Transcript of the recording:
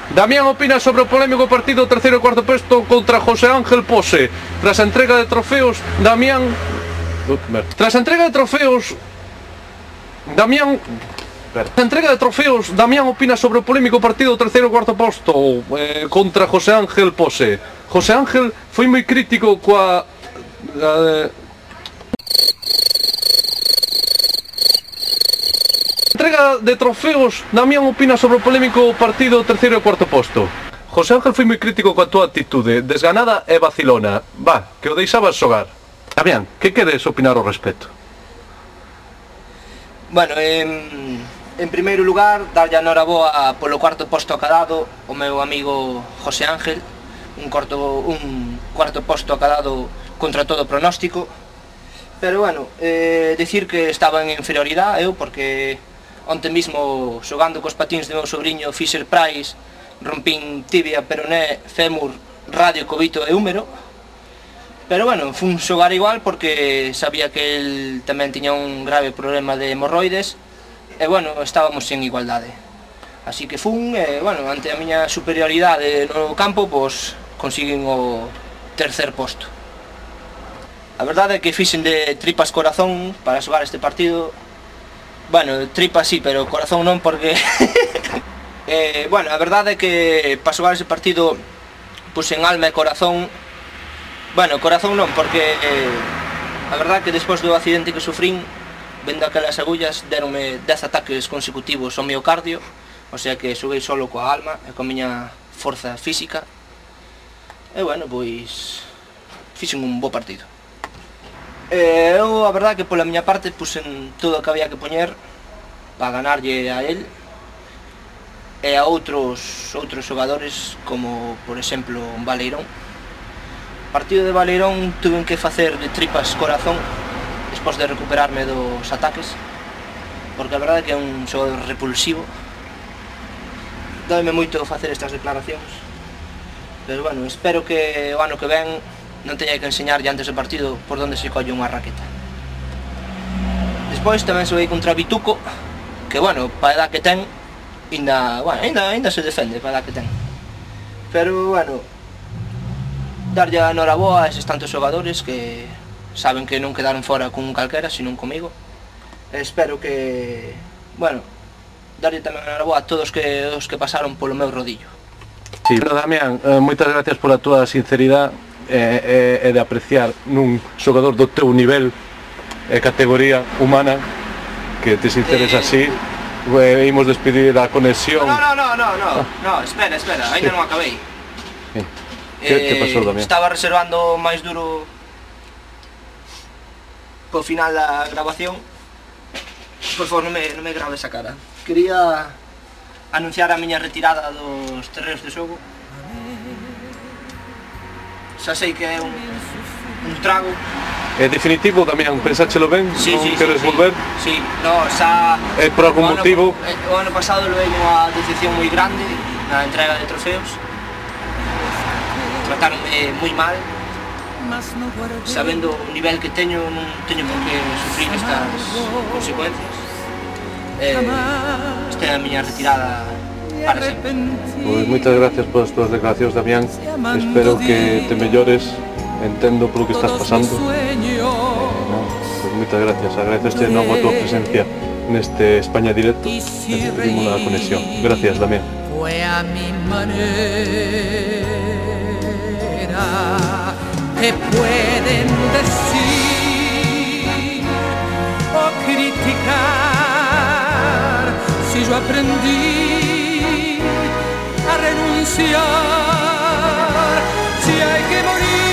Damián opina sobre o polémico partido terceiro e cuarto puesto contra José Ángel Pose. Tras a entrega de trofeos, Damián opina sobre o polémico partido terceiro e cuarto posto contra José Ángel Pose. José Ángel foi moi crítico coa entrega de trofeos. Damián opina sobre o polémico partido terceiro e cuarto posto. José Ángel foi moi crítico coa túa actitude, desganada e vacilona. Que o deixabas xogar. Damián, que queres opinar ao respecto? Bueno, en primeiro lugar, darlle a noraboa polo cuarto posto acadado o meu amigo José Ángel, un cuarto posto acadado contra todo pronóstico. Pero bueno, decir que estaba en inferioridade eu, porque onte mismo, xogando cos patíns do meu sobrinho Fisher Price, rompín tibia, peroné, fémur, radio, cobito e húmero. Pero bueno, fun xogar igual porque sabía que el tamén tiña un grave problema de hemorroides e bueno, estábamos en igualdade. Así que fun, bueno, ante a miña superioridade no campo, pois consiguín o tercer posto. A verdade é que fixen de tripas corazón para xogar este partido. Bueno, tripas sí, pero corazón non, porque bueno, a verdade é que para xogar ese partido puxen alma e corazón. Bueno, corazón non, porque a verdade é que despois do accidente que sufrín, vendo aquelas agullas, deronme 10 ataques consecutivos ao miocardio, o sea que xoguei solo coa alma e coa miña forza física. E bueno, pois fixen un bo partido. Eu, a verdade é que pola miña parte puxen todo o que había que poñer para ganarlle a él e a outros xogadores, como por exemplo un Baleirón. O partido de Baleirón tuve que facer de tripas corazón despois de recuperarme dos ataques, porque a verdade é que é un xogador repulsivo. Dóime moito facer estas declaracións, pero bueno, espero que o ano que ven non teña que enseñarlle antes do partido por onde se colle unha raqueta. Despois tamén xoguei contra Vituco, que bueno, para a edad que ten, ainda se defende para a edad que ten. Pero bueno, darlle a noraboa a eses tantos xogadores que saben que non quedaron fora con calquera, senón comigo. Espero que, bueno, darlle tamén a noraboa a todos os que pasaron polo meu rodillo. Sí, pero Damián, moitas gracias pola túa sinceridade e de apreciar nun xogador do teu nivel e categoría humana que te sinceres así. Imos despedir a conexión. No, espera, ainda non acabei. Que pasou, Damián? Estaba reservando máis duro po final da grabación. Por favor, non me grabes a cara. Quería anunciar a miña retirada dos terreos de xogo. Xa sei que é un trago. É definitivo, Damián? Pensáchelo ben? Sí, non queres volver? Sí, no, xa... É por algún motivo? O ano pasado levei unha decepción moi grande na entrega de trofeos. Trataronme moi mal. Sabendo o nivel que teño, non teño por que sufrir estas consecuencias. Esta é a miña retirada para sempre. Pois moitas gracias polas túas declaracións, Damián. Espero que te mellores. Entendo polo que estás pasando. Pois moitas gracias. Agradeceste de novo a túa presencia neste España Directo e despedimos a conexión. Gracias, Damián. Fue a mi manera. Te pueden decir o criticar si yo aprendí a renunciar, si hay que morir.